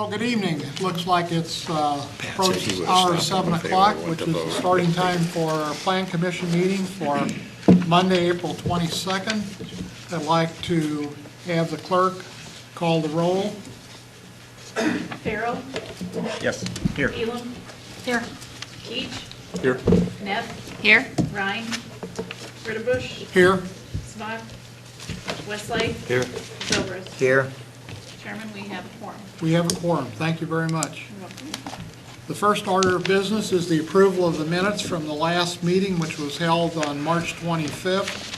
Well, good evening. It looks like it's approached hour 7 o'clock, which is the starting time for our Plan Commission meeting for Monday, April 22nd. I'd like to have the clerk call the roll. Farrell. Yes. Here. Elam. Here. Keach. Here. Neff. Here. Ryan. Ritterbusch. Here. Smock. Westlake. Here. Zobrist. Here. Chairman, we have a quorum. We have a quorum. Thank you very much. You're welcome. The first order of business is the approval of the minutes from the last meeting, which was held on March 25th.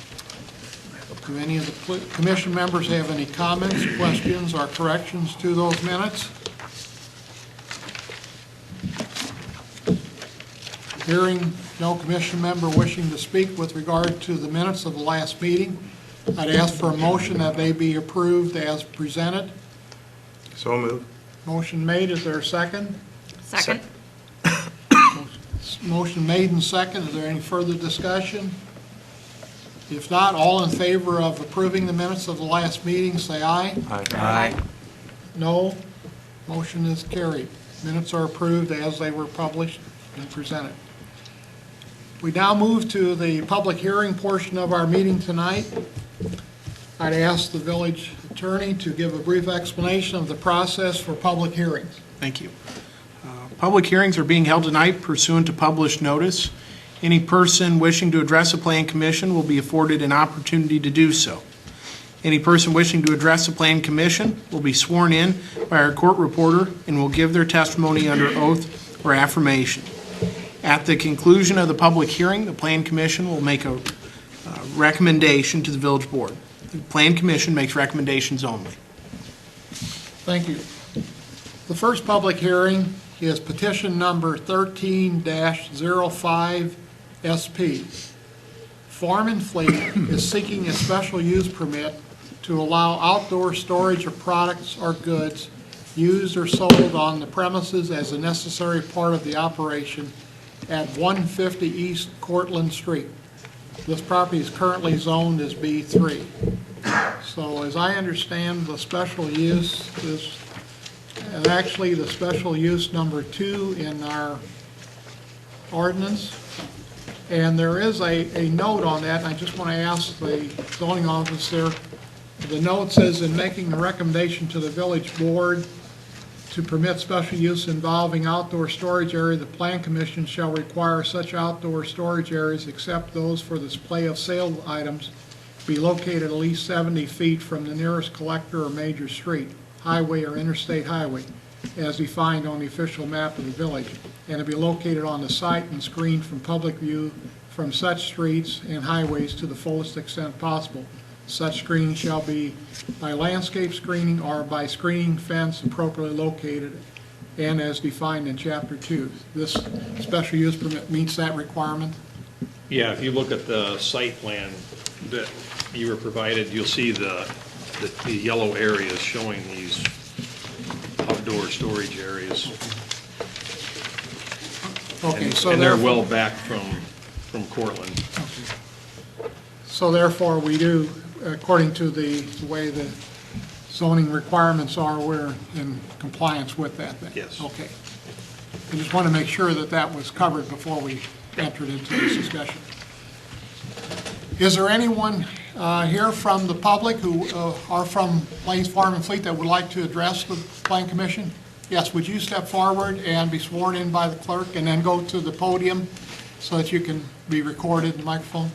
Do any of the commission members have any comments, questions, or corrections to those minutes? Hearing no commission member wishing to speak with regard to the minutes of the last meeting, I'd ask for a motion that they be approved as presented. So moved. Motion made. Is there a second? Second. Motion made and second. Is there any further discussion? If not, all in favor of approving the minutes of the last meeting, say aye. Aye. No. Motion is carried. Minutes are approved as they were published and presented. We now move to the public hearing portion of our meeting tonight. I'd ask the village attorney to give a brief explanation of the process for public hearings. Thank you. Public hearings are being held tonight pursuant to published notice. Any person wishing to address the Plan Commission will be afforded an opportunity to do so. Any person wishing to address the Plan Commission will be sworn in by our court reporter and will give their testimony under oath or affirmation. At the conclusion of the public hearing, the Plan Commission will make a recommendation to the village board. The Plan Commission makes recommendations only. Thank you. The first public hearing is petition number 13-05 SP. Farm and Fleet is seeking a special use permit to allow outdoor storage of products or goods used or sold on the premises as a necessary part of the operation at 150 East Cortlandt Street. This property is currently zoned as B3. So as I understand, the special use is, and actually the special use number 2 in our ordinance. And there is a note on that, and I just want to ask the zoning officer, the note says, in making a recommendation to the village board to permit special use involving outdoor storage area, the Plan Commission shall require such outdoor storage areas, except those for the display of sale items, be located at least 70 feet from the nearest collector or major street, highway or interstate highway, as defined on the official map of the village, and to be located on the site and screened from public view from such streets and highways to the fullest extent possible. Such screening shall be by landscape screening or by screening fence appropriately located and as defined in Chapter 2. This special use permit meets that requirement. Yeah, if you look at the site plan that you were provided, you'll see the yellow areas showing these outdoor storage areas. Okay, so And they're therefore, well back from Cortland. so therefore we do, according to the way the zoning requirements are, we're in compliance with that then? Yes. Okay. I just want to make sure that that was covered before we entered into this discussion. Is there anyone here from the public who are from Plains Farm and Fleet that would like to address the Plan Commission? Yes, would you step forward and be sworn in by the clerk and then go to the podium so that you can be recorded in the microphone?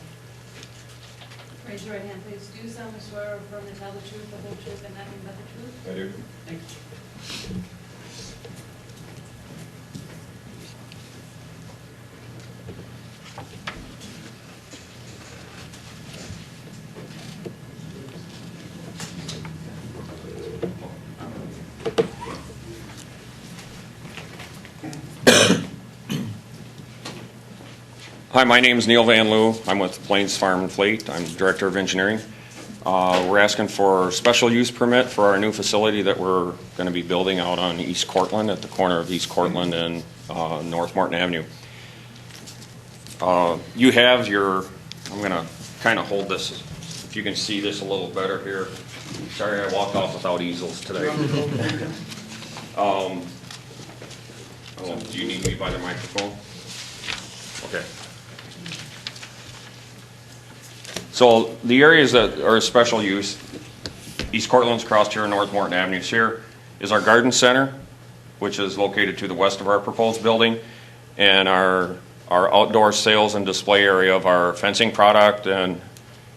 Raise your right hand, please. Do you solemnly swear or affirm to tell the truth, the whole truth, and nothing but the truth? I do. Thank you. Hi, my name is Neil Van Loo. I'm with Plains Farm and Fleet. I'm Director of Engineering. We're asking for special use permit for our new facility that we're going to be building out on East Cortlandt, at the corner of East Cortlandt and North Morton Avenue. You have your, I'm going to kind of hold this, if you can see this a little better here. Sorry I walked off without easels today. Oh, do you need me by the microphone? Okay. So the areas that are of special use, East Cortland's crossed here, North Morton Avenue's here, is our garden center, which is located to the west of our proposed building, and our outdoor sales and display area of our fencing product and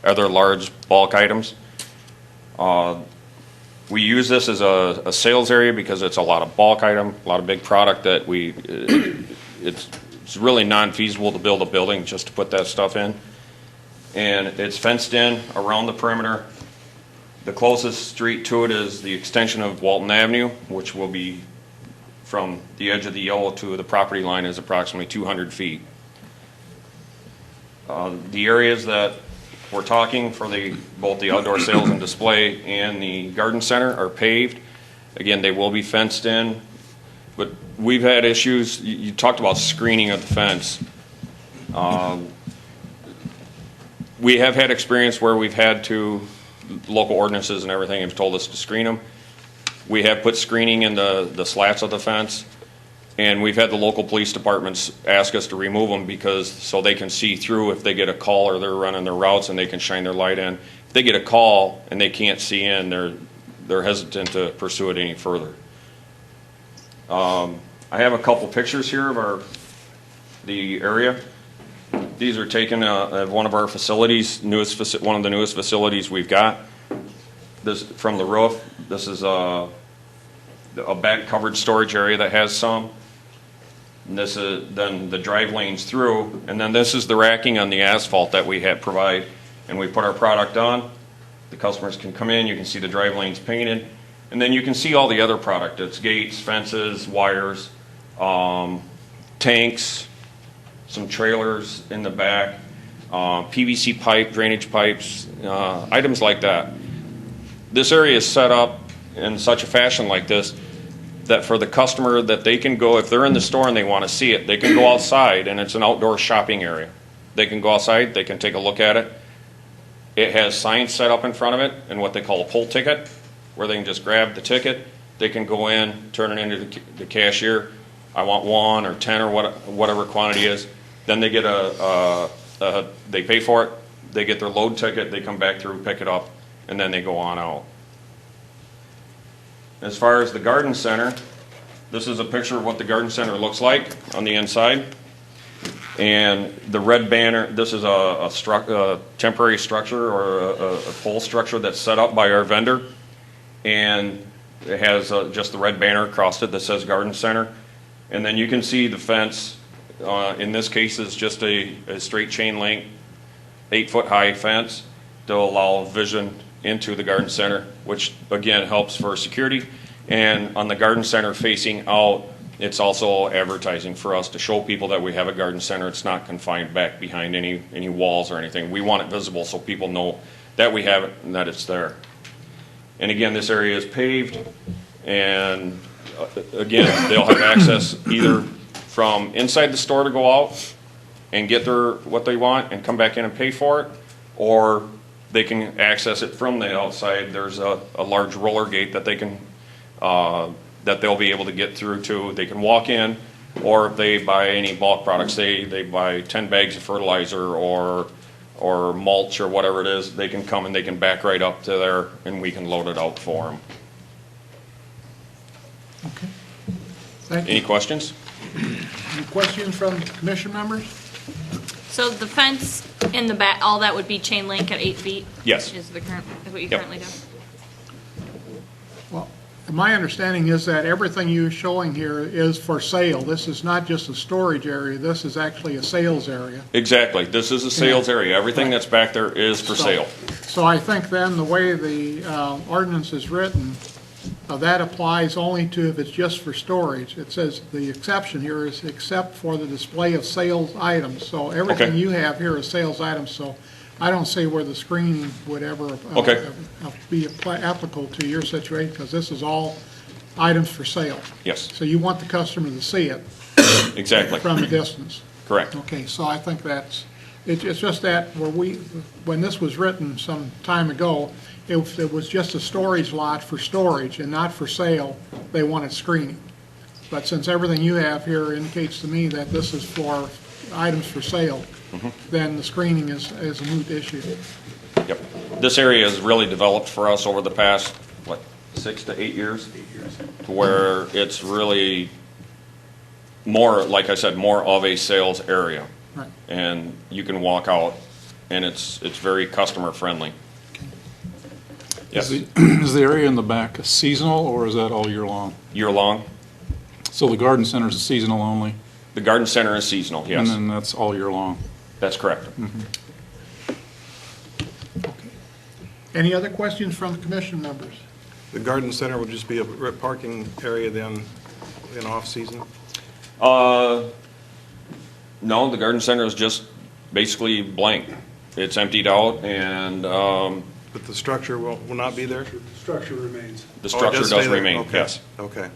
other large bulk items. We use this as a sales area because it's a lot of bulk item, a lot of big product that it's really non-feasible to build a building just to put that stuff in. And it's fenced in around the perimeter. The closest street to it is the extension of Walton Avenue, which will be from the edge of the yellow to the property line is approximately 200 feet. The areas that we're talking for both the outdoor sales and display and the garden center are paved. Again, they will be fenced in, but we've had issues. You talked about screening of the fence. We have had experience where we've had to, local ordinances and everything have told us to screen them. We have put screening in the slats of the fence, and we've had the local police departments ask us to remove them because so they can see through if they get a call or they're running their routes and they can shine their light in. If they get a call and they can't see in, they're hesitant to pursue it any further. I have a couple pictures here of the area. These are taken at one of our facilities, one of the newest facilities we've got. This from the roof. This is a back covered storage area that has some. And this is then the drive lanes through, and then this is the racking on the asphalt that we provide, and we put our product on. The customers can come in, you can see the drive lanes painted, and then you can see all the other product. It's gates, fences, wires, tanks, some trailers in the back, PVC pipe, drainage pipes, items like that. This area is set up in such a fashion like this that for the customer that they can go, if they're in the store and they want to see it, they can go outside, and it's an outdoor shopping area. They can go outside, they can take a look at it. It has signs set up in front of it and what they call a pull ticket, where they can just grab the ticket. They can go in, turn it into the cashier. I want 1 or 10 or whatever quantity is. Then they get they pay for it, they get their load ticket, they come back through, pick it up, and then they go on out. As far as the garden center, this is a picture of what the garden center looks like on the inside. And the red banner, this is a temporary structure or a pole structure that's set up by our vendor. And it has just the red banner across it that says garden center. And then you can see the fence, in this case is just a straight chain link, 8-foot high fence to allow vision into the garden center, which again helps for security. And on the garden center facing out, it's also advertising for us to show people that we have a garden center. It's not confined back behind any walls or anything. We want it visible so people know that we have it and that it's there. And again, this area is paved, and again, they'll have access either from inside the store to go out and get what they want and come back in and pay for it, or they can access it from the outside. There's a large roller gate that they can that they'll be able to get through to. They can walk in, or if they buy any bulk products, they buy 10 bags of fertilizer or mulch or whatever it is, they can come and they can back right up to there and we can load it out for them. Okay. Thank Any you. questions? Any questions from commission members? So the fence in the back, all that would be chain link at 8 feet? Yes. Is what you Yep. currently do? Well, my understanding is that everything you're showing here is for sale. This is not just a storage area. This is actually a sales area. Exactly. This is a sales area. Everything that's back there is for sale. So I think then the way the ordinance is written, that applies only to if it's just for storage. It says the exception here is except for the display of sales items. So everything Okay. you have here is sales items, so I don't see where the screening would ever Okay. be applicable to your situation, because this is all items for sale. Yes, So you want the customer to see it exactly. from a distance. Correct. Okay, so I think it's just that when this was written some time ago, if it was just a storage lot for storage and not for sale, they wanted screening. But since everything you have here indicates to me that this is for items for sale, then the screening is a moot issue. Yep. This area has really developed for us over the past, 6 to 8 years? 8 years. To where it's really more, like I said, more of a sales area. Right. And you can walk out, and it's very customer friendly. Yes, Is the area in the back seasonal, or is that all year long? year long. So the garden center is seasonal only? The garden center is seasonal, And yes. then that's all year long? That's correct. Any other questions from the commission members? The garden center will just be a parking area then in off-season? No, the garden center is just basically blank. It's emptied out, and But the structure will not be there? the Oh, it structure stay does there? remain, Okay. yes. Okay.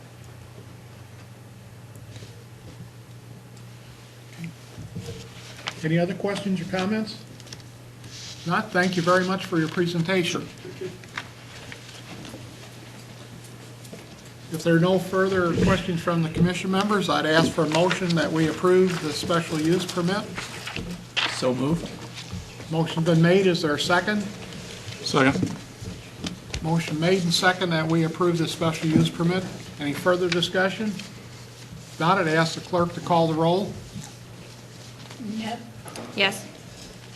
Any other questions or comments? Not, thank you very much for your presentation. If there are no further questions from the commission members, I'd ask for a motion that we approve the special use permit. So moved. Motion's been made, is there a second? Second? Motion made and second that we approve the special use permit. Any further discussion? If not, I'd ask the clerk to call the roll. Net, Yes.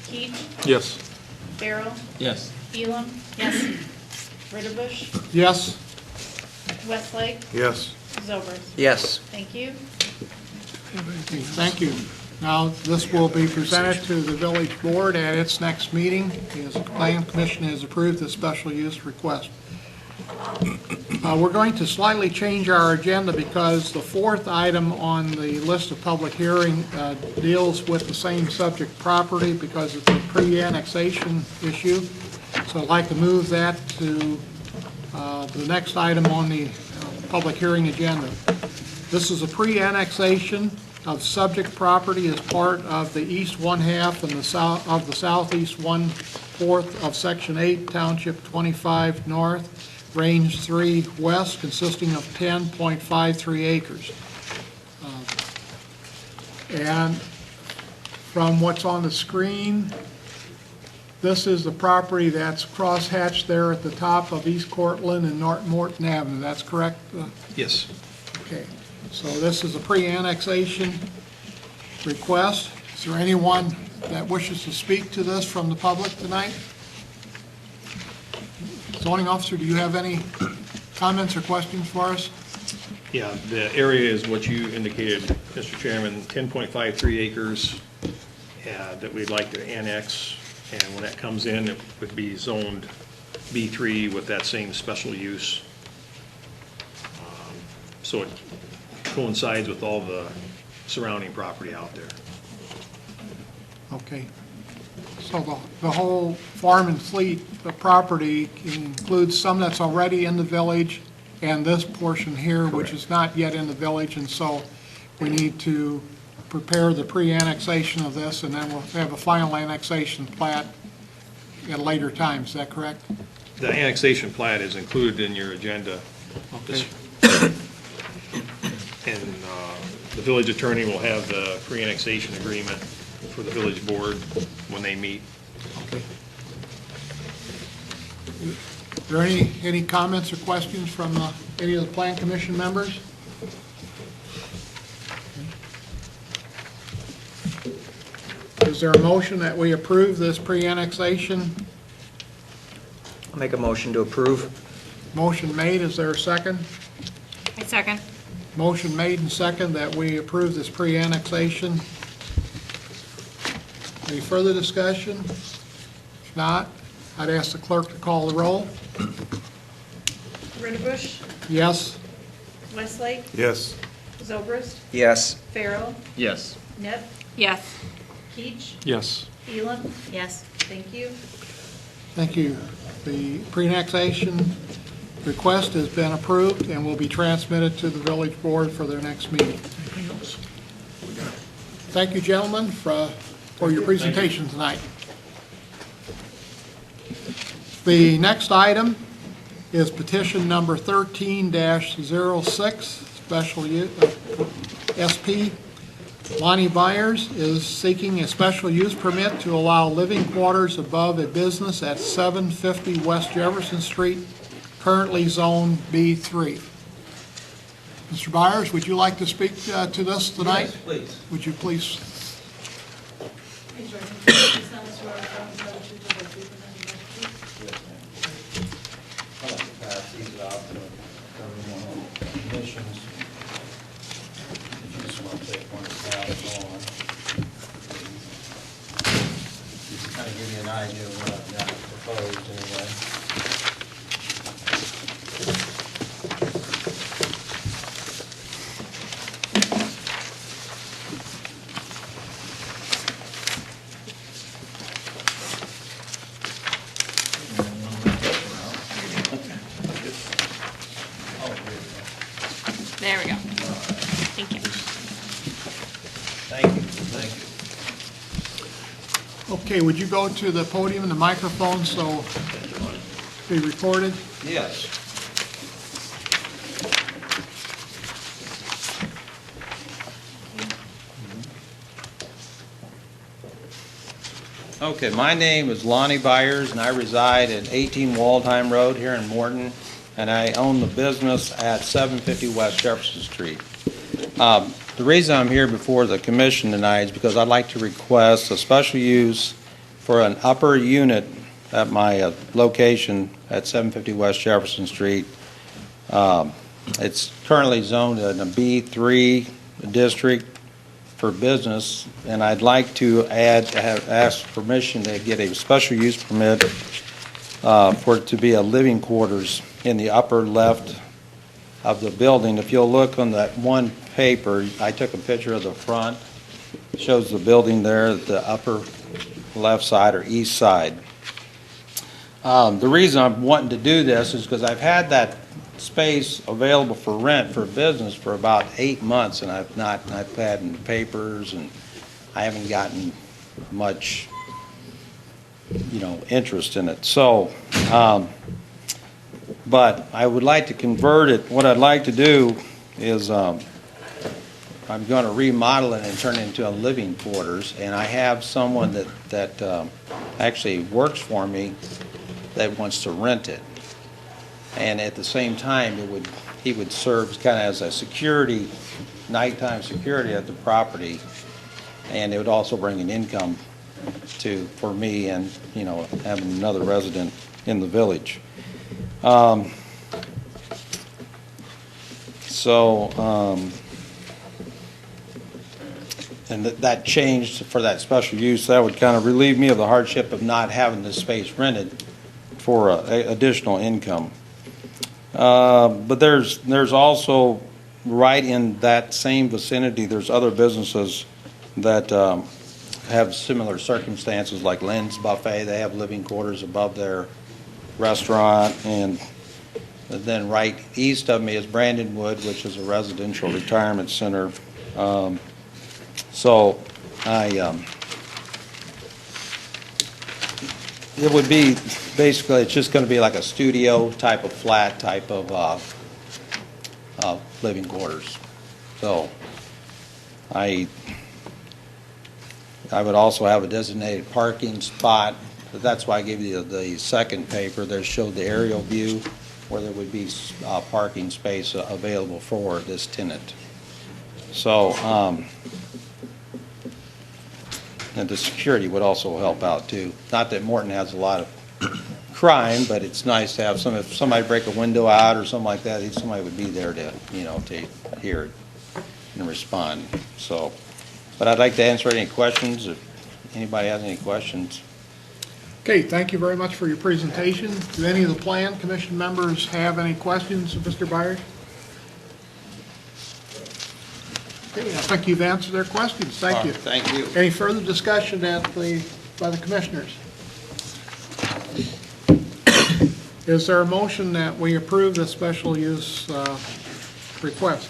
Keach, Yes. Farrell, Yes. Elam. Yes. Ritterbusch, Yes? Westlake, Yes. Zobers. Yes. Thank you. Okay, thank you. Now, this will be presented to the village board at its next meeting, as the plan commission has approved the special use request. We're going to slightly change our agenda because the fourth item on the list of public hearing deals with the same subject property because it's a pre-annexation issue. So I'd like to move that to the next item on the public hearing agenda. This is a pre-annexation of subject property as part of the east one-half and the southeast one-fourth of Section 8, Township 25 North, Range 3 West, consisting of 10.53 acres. And from what's on the screen, this is the property that's cross-hatched there at the top of East Cortland and Morton Avenue. That's correct? Yes. Okay, so this is a pre-annexation request. Is there anyone that wishes to speak to this from the public tonight? Zoning officer, do you have any comments or questions for us? Yeah, the area is what you indicated, Mr. Chairman, 10.53 acres that we'd like to annex. And when that comes in, it would be zoned B3 with that same special use. So it coincides with all the surrounding property out there. Okay. So the whole farm and fleet property includes some that's already in the village and this portion here, which is not yet in the village, and so we need to prepare the pre-annexation of this, and then we'll have a final annexation plat at a later time. Is that correct? The annexation plat is included in your agenda. Okay. And the village attorney will have the pre-annexation agreement for the village board when they meet. Okay. Are there any comments or questions from any of the Plan Commission members? Is there a motion that we approve this pre-annexation? I'll make a motion to approve. Motion made, is there a second? I second. Motion made and second that we approve this pre-annexation. Any further discussion? If not, I'd ask the clerk to call the roll. Ritterbusch, Yes? Westlake, Yes. Zobrist, Yes. Farrell, Yes. Net, Yes. Keach, Yes. Elam. Yes. Thank you. Thank you. The pre-annexation request has been approved and will be transmitted to the village board for their next meeting. Thank you, gentlemen, for your presentation tonight. The next item is petition number 13-06, special SP. Lonnie Byers is seeking a special use permit to allow living quarters above a business at 750 West Jefferson Street, currently zone B3. Mr. Byers, would you like to speak to this tonight? Yes, please. Would you please? Raise your hand, please. Do solemnly swear or affirm to tell the truth, the whole truth, and nothing but the truth? I'd like to pass these out to everyone on commissions. If you just want to take one to pass on. Just to kind of give you an idea of what I've got proposed anyway. There we go. Thank you. Thank you. Thank you. Okay, would you go to the podium and the microphone so be recorded? Yes. Okay, my name is Lonnie Byers, and I reside at 18 Waldheim Road here in Morton, and I own the business at 750 West Jefferson Street. The reason I'm here before the commission tonight is because I'd like to request a special use for an upper unit at my location at 750 West Jefferson Street. It's currently zoned in a B3 district for business, and I'd like to ask permission to get a special use permit for it to be a living quarters in the upper left of the building. If you'll look on that one paper, I took a picture of the front. It shows the building there at the upper left side or east side. The reason I'm wanting to do this is because I've had that space available for rent for business for about 8 months, and I've had in the papers, and I haven't gotten much, interest in it. So, but I would like to convert it. What I'd like to do is I'm going to remodel it and turn it into a living quarters, and I have someone that actually works for me that wants to rent it. And at the same time, he would serve kind of as a security, nighttime security at the property, and it would also bring an income for me and having another resident in the village. And that changed for that special use. That would kind of relieve me of the hardship of not having this space rented for additional income. But there's also, right in that same vicinity, there's other businesses that have similar circumstances, like Lynn's Buffet. They have living quarters above their restaurant, and then right east of me is Brandon Wood, which is a residential retirement center. So it would be basically, it's just going to be like a studio type of flat type of living quarters. So I would also have a designated parking spot. That's why I gave you the second paper that showed the aerial view where there would be parking space available for this tenant. So, and the security would also help out too. Not that Morton has a lot of crime, but it's nice to have if somebody break a window out or something like that, somebody would be there to hear it and respond. So, but I'd like to answer any questions if anybody has any questions. Okay, thank you very much for your presentation. Do any of the Plan Commission members have any questions of Mr. Byers? Okay, I think you've answered their questions. Thank you. Thank you. Any further discussion by the commissioners? Is there a motion that we approve the special use request?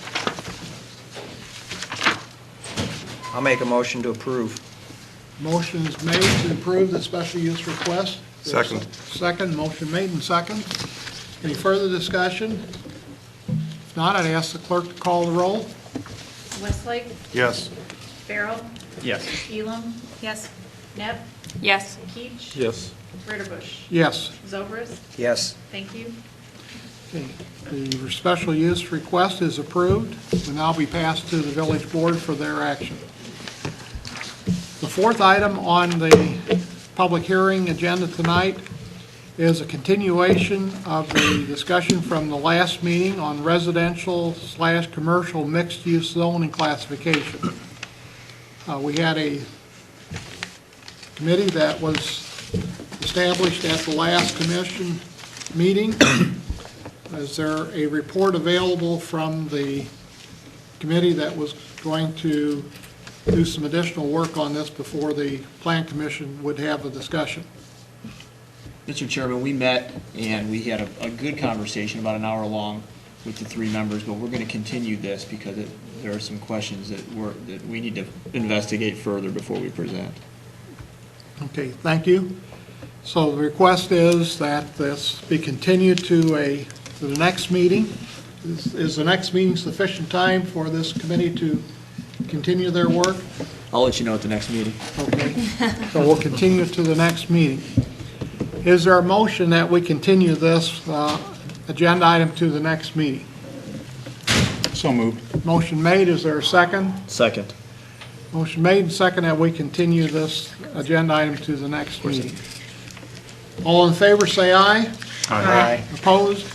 I'll make a motion to approve. Motion is made to approve the special use request. Second. Second, motion made and second. Any further discussion? If not, I'd ask the clerk to call the roll. Westlake, Yes. Farrell, Yes. Elam, Yes. Neff, Yes. Keach, Yes. Ritterbusch, Yes. Zobrist. Yes. Thank you. Okay, the special use request is approved. Will now be passed to the village board for their action. The fourth item on the public hearing agenda tonight is a continuation of the discussion from the last meeting on residential/commercial mixed-use zoning classification. We had a committee that was established at the last commission meeting. Is there a report available from the committee that was going to do some additional work on this before the plan commission would have a discussion? Mr. Chairman, we met and we had a good conversation, about an hour long, with the three members, but we're going to continue this because there are some questions that we need to investigate further before we present. Okay, thank you. So the request is that this be continued to the next meeting. Is the next meeting sufficient time for this committee to continue their work? I'll let you know at the next meeting. Okay, so we'll continue to the next meeting. Is there a motion that we continue this agenda item to the next meeting? So moved. Motion made, is there a second? Second. Motion made and second that we continue this agenda item to the next meeting. All in favor, say aye. Aye. Opposed?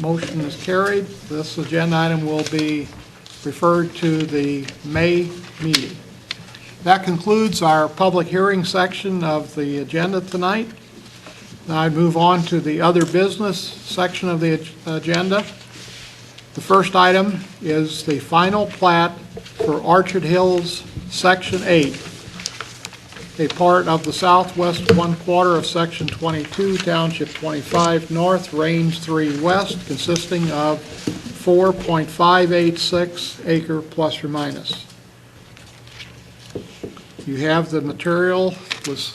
Motion is carried. This agenda item will be referred to the May meeting. That concludes our public hearing section of the agenda tonight. Now I move on to the other business section of the agenda. The first item is the final plat for Orchard Hills, Section 8, a part of the southwest one-quarter of Section 22, Township 25 North, Range 3 West, consisting of 4.586 acre plus or minus. You have the material was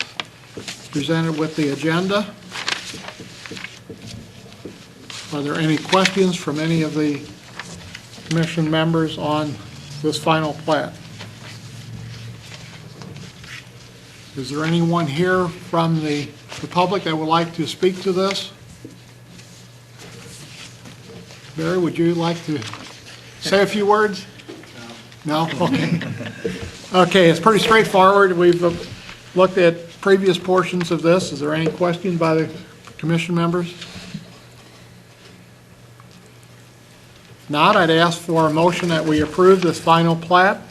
presented with the agenda. Are there any questions from any of the commission members on this final plat? Is there anyone here from the public that would like to speak to this? Barry, would you like to say a few words? No? Okay. Okay, it's pretty straightforward. We've looked at previous portions of this. Is there any question by the commission members? Not, I'd ask for a motion that we approve this final plat.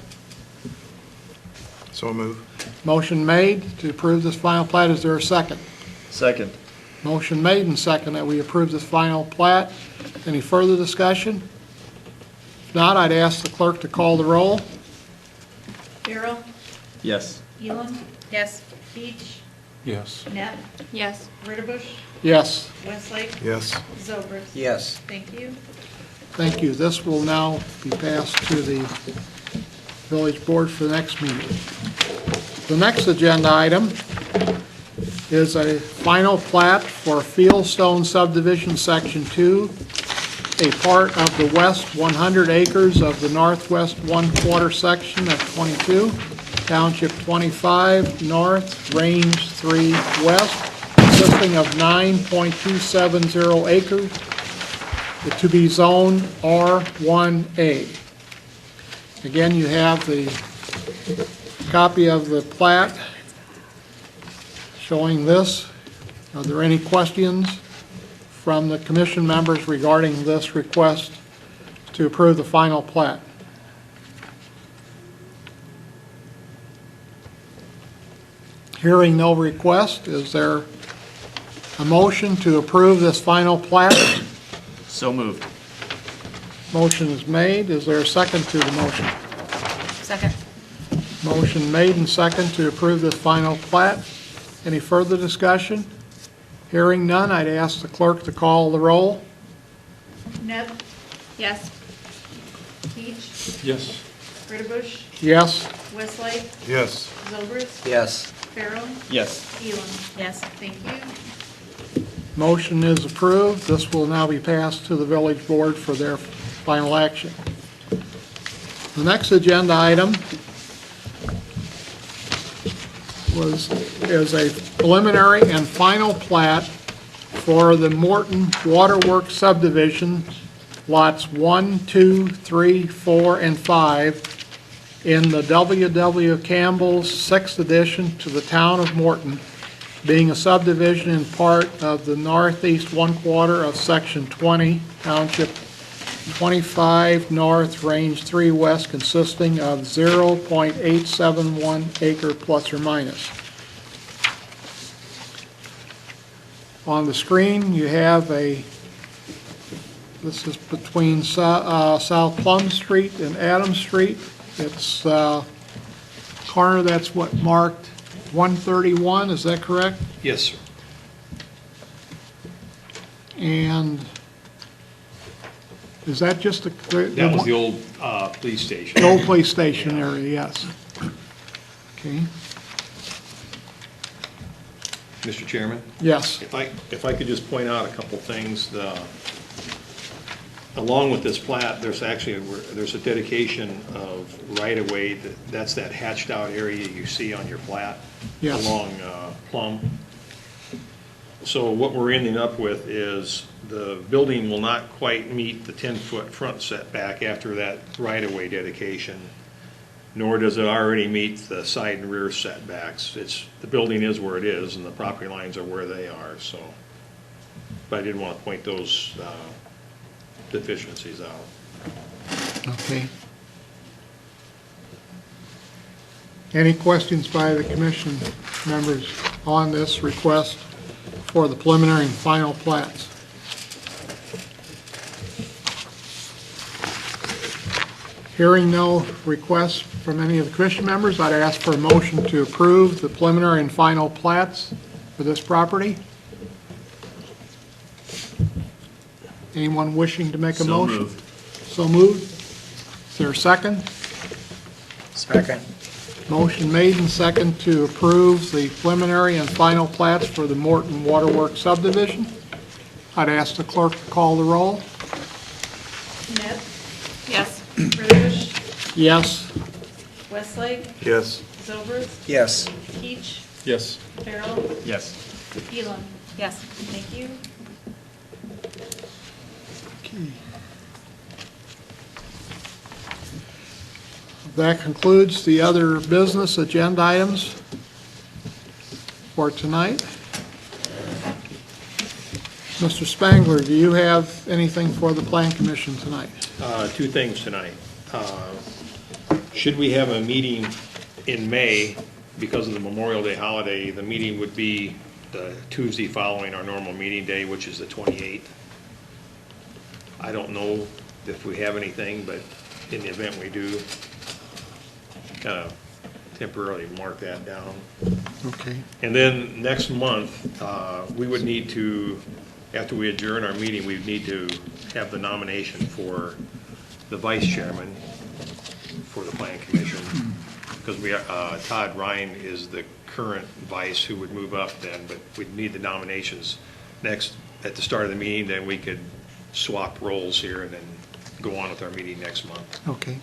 So move. Motion made to approve this final plat. Is there a second? Second. Motion made and second that we approve this final plat. Any further discussion? If not, I'd ask the clerk to call the roll. Farrell, Yes. Elam, Yes. Keach, Yes. Neff, Yes. Ritterbusch, Yes, Westlake, Yes. Zobrist. Yes. Thank you. thank you. This will now be passed to the village board for the next meeting. The next agenda item is a final plat for Fieldstone subdivision, Section 2, a part of the west 100 acres of the northwest one-quarter section of 22, Township 25 North, Range 3 West, consisting of 9.270 acres, to be zoned R1A. Again, you have the copy of the plat showing this. Are there any questions from the commission members regarding this request to approve the final plat? Hearing no request, is there a motion to approve this final plat? So moved. Motion is made. Is there a second to the motion? Second. Motion made and second to approve this final plat. Any further discussion? Hearing none, I'd ask the clerk to call the roll. Neff, Yes. Keach, Yes. Ritterbusch, Yes? Westlake, Yes. Zobrist, Yes. Farrell, Yes. Elam. Yes. Thank you. Motion is approved. This will now be passed to the village board for their final action. The next agenda item is a preliminary and final plat for the Morton Waterworks subdivision, lots 1, 2, 3, 4, and 5, in the W.W. Campbell's 6th edition to the town of Morton, being a subdivision in part of the northeast one-quarter of Section 20, Township 25 North, Range 3 West, consisting of 0.871 acre plus or minus. On the screen, you have this is between South Plum Street and Adams Street. It's corner that's what marked 131, is that correct? Yes, sir. And is that just the That was the old police station. old police station area? Yes. Okay. Mr. Chairman? Yes. If I could just point out a couple things, along with this plat, there's a dedication of right-of-way, that's that hatched-out area you see on your plat. Yes. Along Plum. So what we're ending up with is the building will not quite meet the 10-foot front setback after that right-of-way dedication, nor does it already meet the side and rear setbacks. The building is where it is, and the property lines are where they are, so. But I did want to point those deficiencies out. Okay. Any questions by the commission members on this request for the preliminary and final plats? Hearing no requests from any of the commission members, I'd ask for a motion to approve the preliminary and final plats for this property. Anyone wishing to make a motion? So moved. Is there a second? Second. Motion made and second to approve the preliminary and final plats for the Morton Waterworks subdivision. I'd ask the clerk to call the roll. Net, Yes. Ritterbusch, Yes. Westlake, Yes. Zobrist, Yes. Keach, Yes. Farrell, Yes. Elam. Yes. Thank you. That concludes the other business agenda items for tonight. Mr. Spangler, do you have anything for the Plan Commission tonight? Two things tonight. Should we have a meeting in May, because of the Memorial Day holiday, the meeting would be the Tuesday following our normal meeting day, which is the 28th. I don't know if we have anything, but in the event we do, kind of temporarily mark that down. Okay. And then next month, we would need to, after we adjourn our meeting, we'd need to have the nomination for the vice chairman for the Plan Commission. Because Todd Ryan is the current vice who would move up then, but we'd need the nominations next, at the start of the meeting, then we could swap roles here and then go on with our meeting next month. Okay.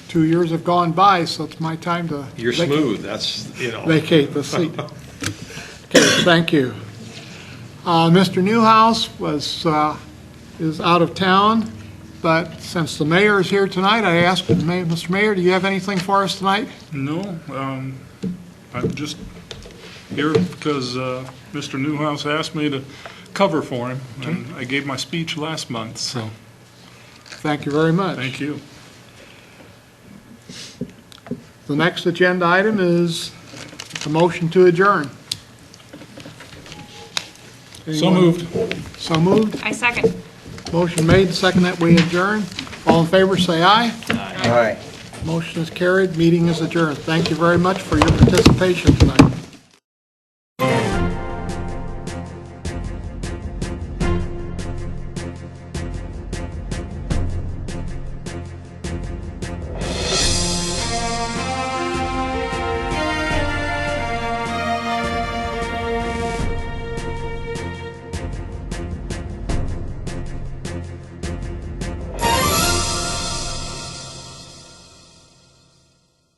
2 years have gone by, so it's my time to You're smooth, that's, vacate the seat. Okay, thank you. Mr. Newhouse is out of town, but since the mayor is here tonight, I ask, Mr. Mayor, do you have anything for us tonight? No, I'm just here because Mr. Newhouse asked me to cover for him, and I gave my speech last month, so Thank you very much. thank you. The next agenda item is a motion to adjourn. So Anyone? moved. So moved. I second. Motion made, second that we adjourn. All in favor, say aye. Aye. Motion is carried, meeting is adjourned. Thank you very much for your participation tonight.